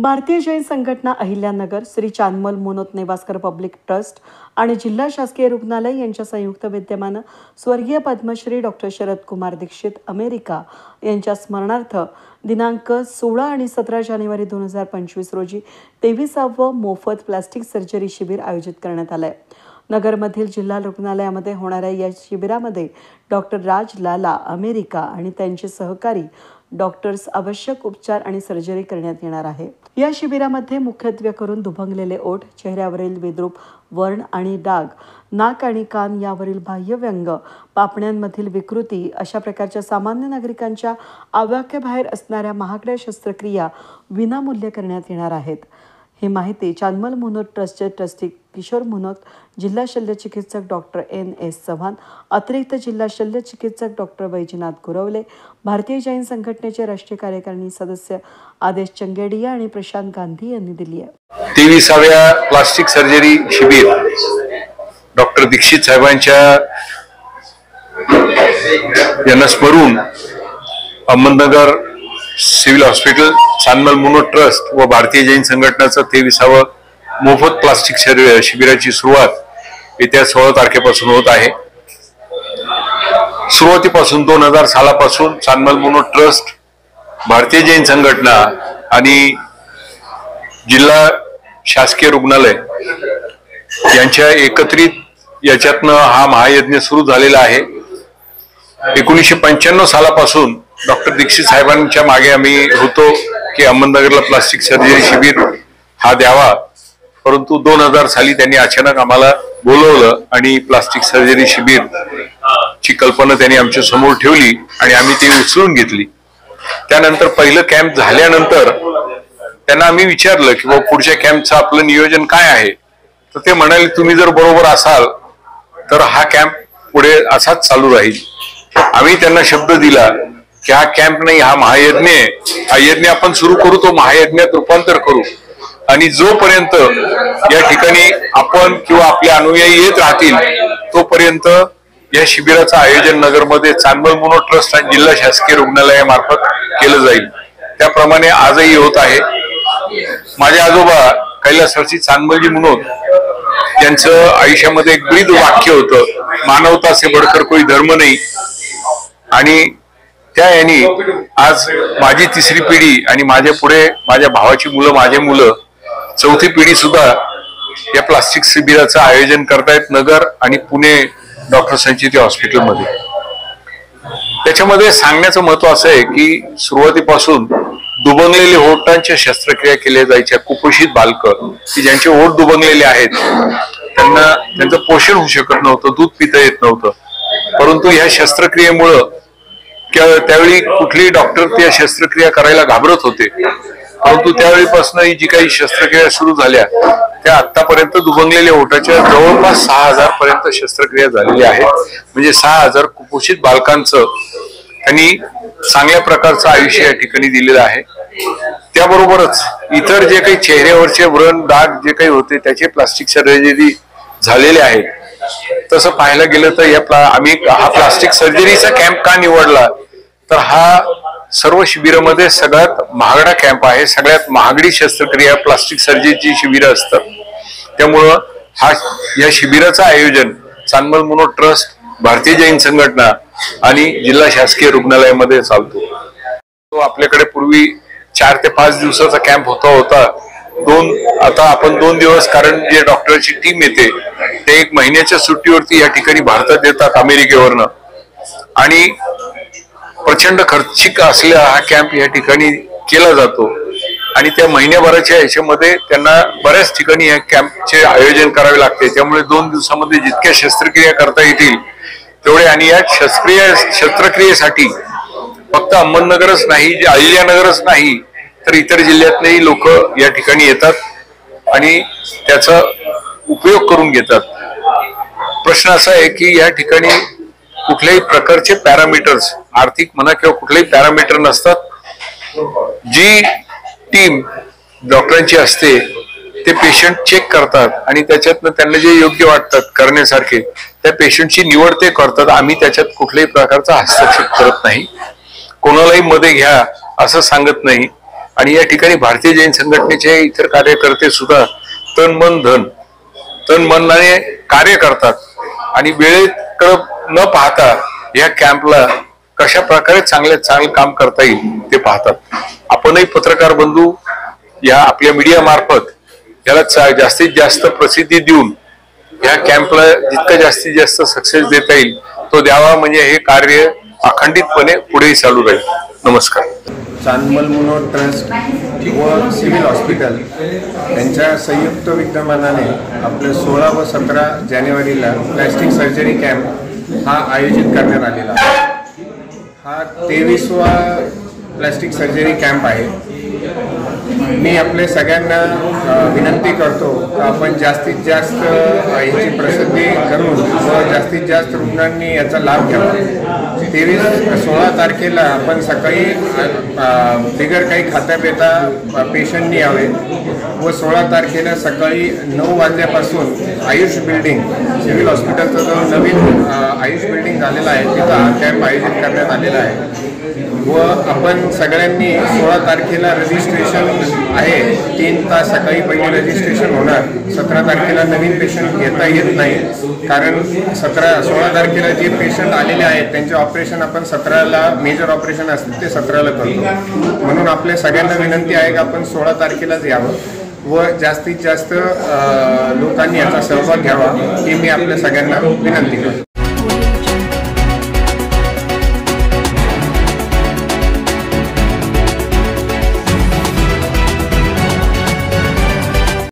भारतीय जैन संघटना Ahilyanagar, Shri Chandmal मोनोत नेवास्कर public trust आणि जिल्हा शासकीय रुग्णालय यांच्या संयुक्त विद्यमानं स्वर्गीय पद्मश्री डॉक्टर शरद कुमार दीक्षित अमेरिका यांच्या स्मरणार्थ दिनांक 16 आणि 17 जानेवारी 2025 रोजी 23वे मोफत प्लास्टिक सर्जरी शिबिर आयोजित करण्यात आले आहे। नगरमधील जिल्हा रुग्णालयामध्ये होणाऱ्या या शिबिरामध्ये डॉक्टर राज लाला अमेरिका आणि त्यांचे सहकारी डॉक्टर्स आवश्यक उपचार आणि सर्जरी करण्यात येणार आहे। या शिबिरामध्ये मुख्यत्वे करून दुभंगलेले ओठ, चेहऱ्यावरील विद्रूप वर्ण आणि डाग, नाक आणि कान यावरील बाह्यव्यंग, पापण्यांमधील विकृती अशा प्रकारच्या सामान्य नागरिकांच्या आवाक्याबाहेर असणाऱ्या महागड्या शस्त्रक्रिया विनामूल्य करण्यात येणार आहेत। ही माहिती चांदमल मोनोत ट्रस्टचे ट्रस्टी किशोर मोनोत, जिल्हा शल्य चिकित्सक डॉक्टर NS चव्हाण, अतिरिक्त जिल्हा शल्य चिकित्सक डॉक्टर वैजनाथ गुरवले, भारतीय जैन संघटनेचे राष्ट्रीय कार्यकारिणी सदस्य आदेश चंगेडिया आणि प्रशांत गांधी यांनी दिली आहे। 23व्या प्लास्टिक सर्जरी शिबिर डॉक्टर दीक्षित साहेबांच्या यांना स्मरून Ahmednagar civil hospital, Chandmal Monot trust व भारतीय जैन संघटनेचं 23वे मोफत प्लास्टिक शिबिराची सुरुवात येत्या 16 तारखेपासून होत आहे। सुरुवातीपासून 2000 सालापासून चांदमल मोनोत ट्रस्ट, भारतीय जैन संघटना आणि जिल्हा शासकीय रुग्णालय यांच्या एकत्रित याच्यातनं हा महायज्ञ सुरू झालेला आहे। 1995 सालापासून डॉक्टर दीक्षित साहेबांच्या मागे आम्ही होतो की अहमदनगरला प्लास्टिक सर्जरी शिबिर हा द्यावा, परंतु 2000 साली त्यांनी अचानक आम्हाला बोलवलं आणि प्लास्टिक सर्जरी शिबिर ची कल्पना त्यांनी आमच्या समोर ठेवली आणि आम्ही ती उचलून घेतली। त्यानंतर पहिलं कॅम्प झाल्यानंतर त्यांना आम्ही विचारलं की बाबा पुढच्या कॅम्पचं आपलं नियोजन काय आहे, तर ते म्हणाले तुम्ही जर बरोबर असाल तर हा कॅम्प पुढे असाच चालू राहील। आम्ही त्यांना शब्द दिला की हा कॅम्प नाही, हा महायज्ञ आहे, हा यज्ञ आपण सुरू करू, तो महायज्ञात रूपांतर करू आणि जोपर्यंत या ठिकाणी आपण किंवा आपले अनुयायी येत राहतील तोपर्यंत या शिबिराचं आयोजन नगरमध्ये चांदमल मोनोत ट्रस्ट आणि जिल्हा शासकीय रुग्णालयामार्फत केलं जाईल। त्याप्रमाणे आजही होत आहे। माझे आजोबा कैलासवासी चांदमलजी मोनोत यांचं आयुष्यामध्ये एक ब्रीद वाक्य होतं, मानवता से बढ़कर कोई धर्म नहीं। आणि त्या यांनी आज माझी 3री पिढी आणि माझ्या पुढे माझ्या भावाची मुलं, माझे मुलं, 4थी पिढी सुद्धा या प्लास्टिक शिबिराचं आयोजन करतायत नगर आणि पुणे डॉक्टर संचिती हॉस्पिटलमध्ये। त्याच्यामध्ये सांगण्याचं महत्व असं आहे की सुरुवातीपासून दुबंगलेले ओठांच्या शस्त्रक्रिया केल्या जायच्या। कुपोषित बालकं की ज्यांचे ओठ दुबंगलेले आहेत त्यांचं पोषण होऊ शकत नव्हतं, दूध पिता येत नव्हतं, परंतु ह्या शस्त्रक्रियेमुळं त्यावेळी कुठलेही डॉक्टर त्या शस्त्रक्रिया करायला घाबरत होते, परंतु त्यावेळीपासून ही जी काही शस्त्रक्रिया सुरू झाल्या त्या आतापर्यंत दुबंगलेल्या ओठाच्या जवळपास 6000 पर्यंत शस्त्रक्रिया झालेल्या आहेत। म्हणजे 6000 कुपोषित बालकांचं त्यांनी चांगल्या प्रकारचं आयुष्य या ठिकाणी दिलेलं आहे। त्याबरोबरच इतर जे काही चेहऱ्यावरचे व्रण, डाग जे काही होते त्याचे प्लास्टिक सर्जरी झालेले आहेत। तसं पाहायला गेलं तर आम्ही हा प्लास्टिक सर्जरीचा कॅम्प का निवडला, तर हा सर्व शिबिरामध्ये सगळ्यात महागडा कॅम्प आहे। सगळ्यात महागडी शस्त्रक्रिया प्लास्टिक सर्जरीची शिबिरं असतात। त्यामुळं या शिबिराचं आयोजन चांदमल मोनोत ट्रस्ट, भारतीय जैन संघटना आणि जिल्हा शासकीय रुग्णालयामध्ये चालतो। तो आपल्याकडे पूर्वी 4 ते 5 दिवसाचा कॅम्प होता। आता आपण 2 दिवस, कारण जे डॉक्टरची टीम येते ते 1 महिन्याच्या सुट्टीवरती या ठिकाणी भारतात येतात अमेरिकेवरनं आणि प्रचंड खर्चिक असलेला हा कॅम्प या ठिकाणी केला जातो आणि त्या महिन्याभराच्या याच्यामध्ये त्यांना बऱ्याच ठिकाणी या कॅम्पचे आयोजन करावे लागते। त्यामुळे 2 दिवसामध्ये जितक्या शस्त्रक्रिया करता येतील तेवढे, आणि या शस्त्रक्रियेसाठी फक्त अहमदनगरच नाही, अहिल्यानगरच नाही तर इतर जिल्ह्यातलेही लोक या ठिकाणी येतात आणि त्याचा उपयोग करून घेतात। प्रश्न असा आहे की या ठिकाणी कुठल्याही प्रकारचे पॅरामीटर्स, आर्थिक म्हणा किंवा कुठलेही पॅरामीटर नसतात। जी टीम डॉक्टरांची असते ते पेशंट चेक करतात आणि त्याच्यातनं त्यांना जे योग्य वाटतात करण्यासारखे त्या पेशंटची निवड ते करतात। आम्ही त्याच्यात कुठल्याही प्रकारचा हस्तक्षेप करत नाही, कोणालाही मध्ये घ्या असं सांगत नाही। आणि या ठिकाणी भारतीय जैन संघटनेचे इतर कार्यकर्ते सुद्धा तन मनाने कार्य करतात आणि वेळेकडे न पाहता या कॅम्पला कशा प्रकारे चांगलं काम करता येईल ते पाहतात. आपणही पत्रकार बंधू या आपल्या मीडिया मार्फत याला जास्तीत जास्त प्रसिद्धी देऊन या कॅम्पला जितकं जास्तीत जास्त सक्सेस देता येईल तो द्यावा, म्हणजे हे कार्य अखंडितपणे पुढेही चालू राहील. नमस्कार. चांदमल मुनोट ट्रस्ट व सिव्हिल हॉस्पिटल यांच्या संयुक्त विद्यमानाने आपलं 16 व 17 जानेवारीला प्लॅस्टिक सर्जरी कॅम्प हा आयोजित करण्यात आलेला आहे. हा 23वा प्लॅस्टिक सर्जरी कॅम्प आहे. मी आपले सगळ्यांना विनंती करतो की आपण जास्तीत जास्त याची प्रसिद्धी करून व जास्तीत जास्त रुग्णांनी याचा लाभ घ्यावा. 16 तारखेला आपण सकाळी बिगर काही खाता पिता पेशंटनी यावे व 16 तारखेला सकाळी 9 वाजल्यापासून आयुष बिल्डिंग सिव्हिल हॉस्पिटलचा जो नवीन आयुष बिल्डिंग झालेला आहे तिथं हा कॅम्प आयोजित करण्यात आलेला आहे. व आपण सगळ्यांनी 16 तारखेला रजिस्ट्रेशन आहे. 3 तास सकाळी पहिले रजिस्ट्रेशन होणार. 17 तारखेला नवीन पेशंट घेता येत नाही, कारण 16 तारखेला जे पेशंट आलेले आहेत त्यांचे ऑपरेशन आपण 17ला मेजर ऑपरेशन असतील ते 17ला करतो. म्हणून आपल्या सगळ्यांना विनंती आहे की आपण 16 तारखेलाच यावं व जास्तीत जास्त लोकांनी याचा सहभाग घ्यावा ही मी आपल्या सगळ्यांना विनंती करतो.